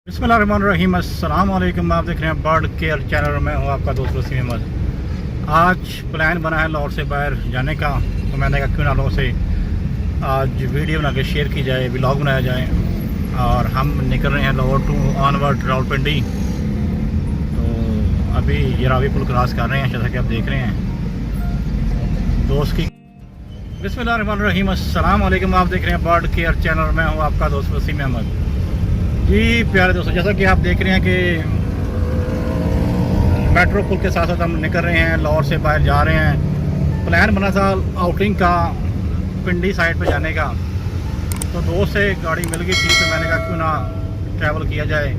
बिस्मिल्लाहिर्रहमानिर्रहीम। अस्सलाम वालेकुम। आप देख रहे हैं बर्ड केयर चैनल। मैं हूं आपका दोस्त वसीम अहमद। आज प्लान बना है लाहौर से बाहर जाने का, तो मैंने कहा क्यों ना लाहौर से आज वीडियो बना के शेयर की जाए, व्लॉग बनाया जाए। और हम निकल रहे हैं लाहौर टू ऑनवर्ड रावलपिंडी। तो अभी ये रावी पुल क्रॉस कर रहे हैं, जैसा कि आप देख रहे हैं दोस्त की। बिस्मिल्लाहिर्रहमानिर्रहीम। अस्सलाम वालेकुम। आप देख रहे हैं बर्ड केयर चैनल। मैं हूँ आपका दोस्त वसीम अहमद। जी प्यारे दोस्तों, जैसा कि आप देख रहे हैं कि मेट्रो पुल के साथ साथ हम निकल रहे हैं, लाहौर से बाहर जा रहे हैं। प्लान बना था आउटिंग का पिंडी साइड पे जाने का, तो दोस्त से गाड़ी मिल गई थी, तो मैंने कहा क्यों ना ट्रैवल किया जाए।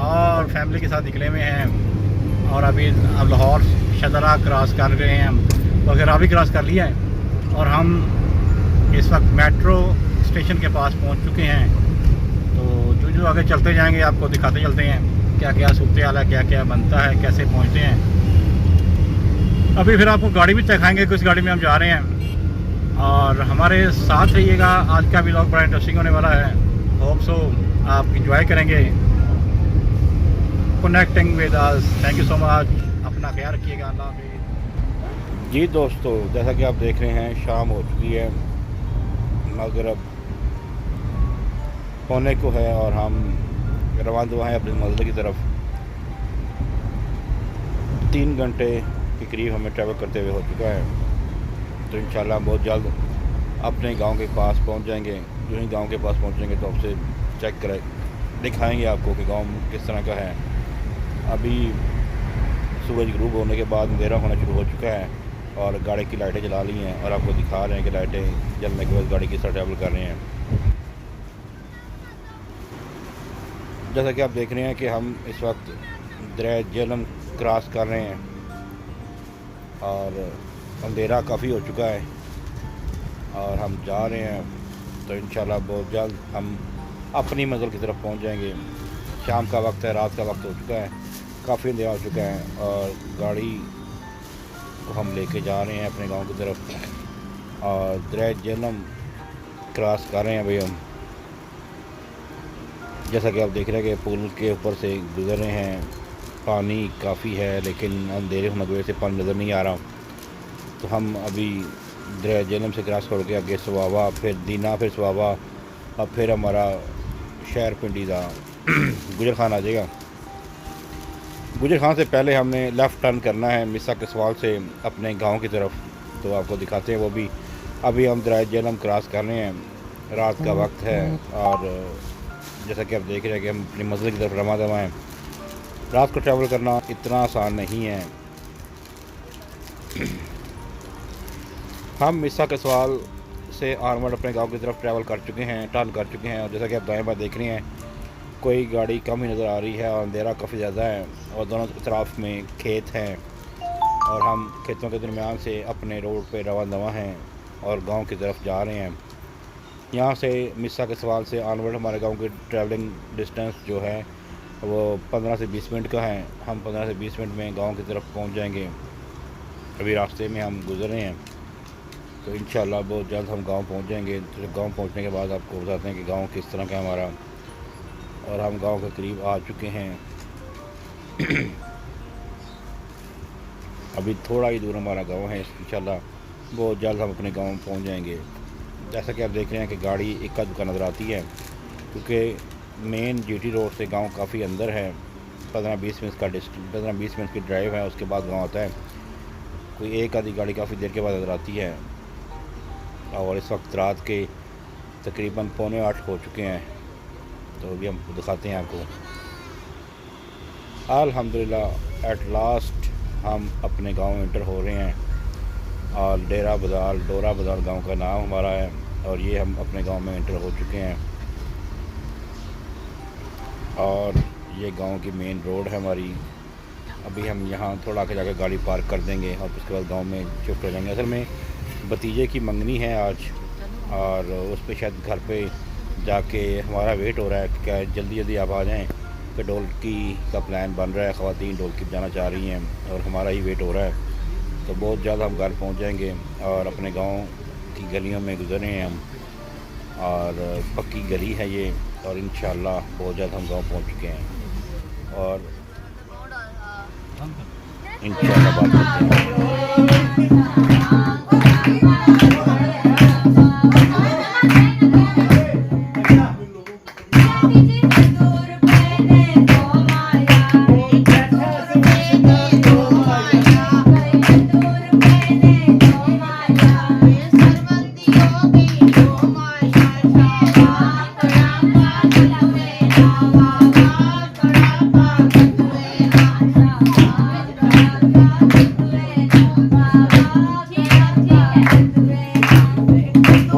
और फैमिली के साथ निकले हुए हैं और अभी अब लाहौर शदरा क्रॉस कर गए हैं हम, वगैरह भी क्रॉस कर लिया है। और हम इस वक्त मेट्रो स्टेशन के पास पहुंच चुके हैं। तो जो आगे चलते जाएंगे आपको दिखाते चलते हैं क्या क्या सूरत हाल है, क्या क्या बनता है, कैसे पहुंचते हैं। अभी फिर आपको गाड़ी भी दिखाएंगे, किस गाड़ी में हम जा रहे हैं। और हमारे साथ रहिएगा, आज का व्लॉग बड़ा इंटरेस्टिंग होने वाला है। होप सो आप इंजॉय करेंगे connecting with us. Thank you so much. अपना ख्याल रखिएगा। अल्लाह हाफिज़। जी दोस्तों, जैसा कि आप देख रहे हैं शाम हो चुकी है, मगरिब होने को है और हम रवाना हैं अपनी मंजिल की तरफ। 3 घंटे के करीब हमें ट्रैवल करते हुए हो चुका है। तो इंशाल्लाह बहुत जल्द अपने गांव के पास पहुंच जाएंगे। जो ही गांव के पास पहुंचेंगे तो आपसे चेक करें, दिखाएंगे आपको कि गांव किस तरह का है। अभी सूरज ग्रूब होने के बाद अंधेरा होना शुरू हो चुका है और गाड़ी की लाइटें जला ली हैं और आपको दिखा रहे हैं कि लाइटें जलने के बाद गाड़ी किस तरह ट्रैवल कर रहे हैं। जैसा कि आप देख रहे हैं कि हम इस वक्त दरिया झेलम क्रॉस कर रहे हैं और अंधेरा काफ़ी हो चुका है और हम जा रहे हैं। तो इंशाल्लाह बहुत जल्द हम अपनी मंजिल की तरफ पहुंच जाएंगे। शाम का वक्त है, रात का वक्त हो चुका है, काफ़ी अंधेरा हो चुका है और गाड़ी को हम लेके जा रहे हैं अपने गांव की तरफ और दरिया झेलम क्रॉस कर रहे हैं। भाई हम जैसा कि आप देख रहे हैं कि पुल के ऊपर से गुजर रहे हैं। पानी काफ़ी है लेकिन अंधेरे होने की वजह से पानी नज़र नहीं आ रहा। तो हम अभी दरिया झेलम से क्रॉस करके आगे सवावा, फिर दीना, फिर सवावा और फिर हमारा शहर पिंडी का गुजर खान आ जाएगा। गुजर खान से पहले हमने लेफ़्ट टर्न करना है मिसा के सवाल से अपने गांव की तरफ। तो आपको दिखाते हैं वो भी। अभी हम दरिया झेलम क्रॉस कर रहे हैं, रात का वक्त है और जैसा कि आप देख रहे हैं कि हम अपनी मंजिल की तरफ रवाना हैं। रात को ट्रैवल करना इतना आसान नहीं है। हम मिसा के सवाल से आनवर्ड अपने गांव की तरफ ट्रैवल कर चुके हैं, टर्न कर चुके हैं। और जैसा कि आप दाएं बाएं देख रहे हैं, कोई गाड़ी कम ही नज़र आ रही है और अंधेरा काफ़ी ज़्यादा है और दोनों तरफ में खेत हैं और हम खेतों के दरमियान से अपने रोड पे रवाना हैं और गाँव की तरफ जा रहे हैं। यहाँ से मिसा के सवाल से ऑनवर्ड हमारे गांव की ट्रैवलिंग डिस्टेंस जो है वो 15 से 20 मिनट का है। हम 15 से 20 मिनट में गांव की तरफ पहुंच जाएंगे। अभी रास्ते में हम गुजर रहे हैं, तो इंशाल्लाह बहुत जल्द हम गांव पहुंच जाएंगे। तो गांव पहुंचने के बाद आपको बताते हैं कि गांव किस तरह का है हमारा। और हम गांव के करीब आ चुके हैं। अभी थोड़ा ही दूर हमारा गाँव है। इंशाल्लाह बहुत जल्द हम अपने गाँव पहुँच जाएँगे। जैसा कि आप देख रहे हैं कि गाड़ी इक्का दुक्का नज़र आती है क्योंकि मेन जीटी रोड से गांव काफ़ी अंदर है। 15-20 मिनट की ड्राइव है, उसके बाद गांव आता है। कोई एक आधी गाड़ी काफ़ी देर के बाद नज़र आती है। और इस वक्त रात के तकरीबन 7:45 हो चुके हैं। तो अभी हम दिखाते हैं आपको। अल्हम्दुलिल्लाह एट लास्ट हम अपने गाँव एंटर हो रहे हैं और डोरा बाज़ार गांव का नाम हमारा है और ये हम अपने गांव में एंटर हो चुके हैं। और ये गांव की मेन रोड है हमारी। अभी हम यहाँ थोड़ा आगे जाकर गाड़ी पार्क कर देंगे और उसके बाद गांव में शिफ्ट हो जाएंगे। असल में भतीजे की मंगनी है आज और उस पर शायद घर पे जाके हमारा वेट हो रहा है कि क्या जल्दी जल्दी आप आ जाएँ कि ढोलकी का प्लान बन रहा है। ख़वातीन ढोलकी जाना चाह रही हैं और हमारा ही वेट हो रहा है। तो बहुत जल्द हम घर पहुंच जाएंगे और अपने गांव की गलियों में गुजरे हैं हम और पक्की गली है ये और इंशाल्लाह बहुत जल्द हम गाँव पहुँच चुके हैं और इंशाल्लाह बात करते हैं।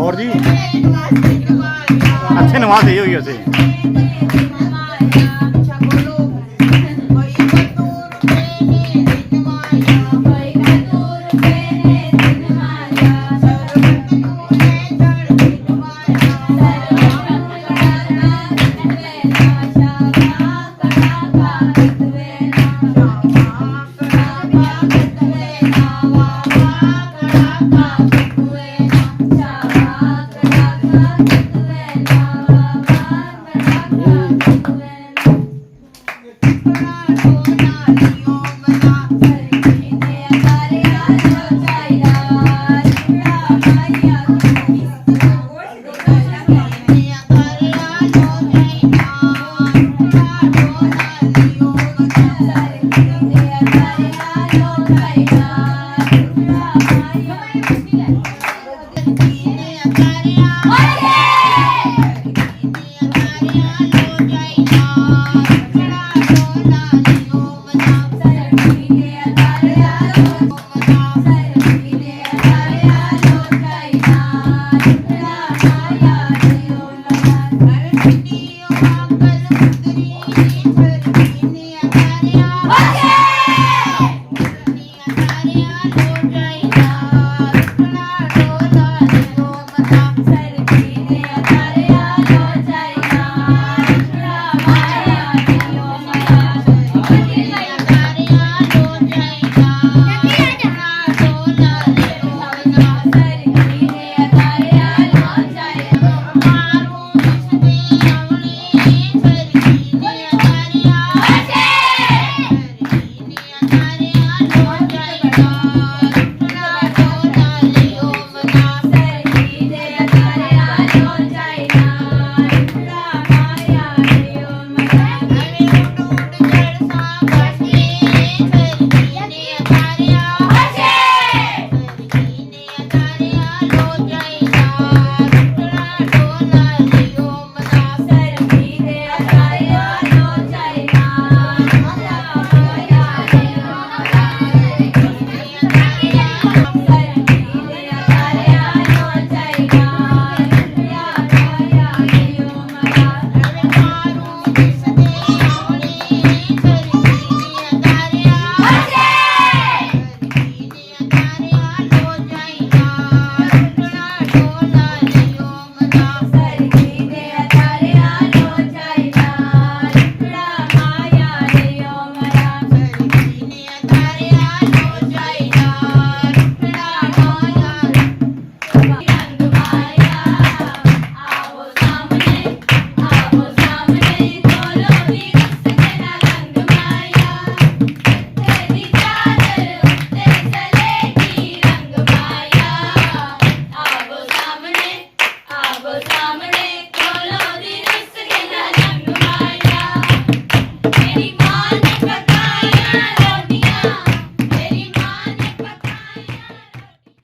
और जी अच्छे नमाज यही हुई वैसे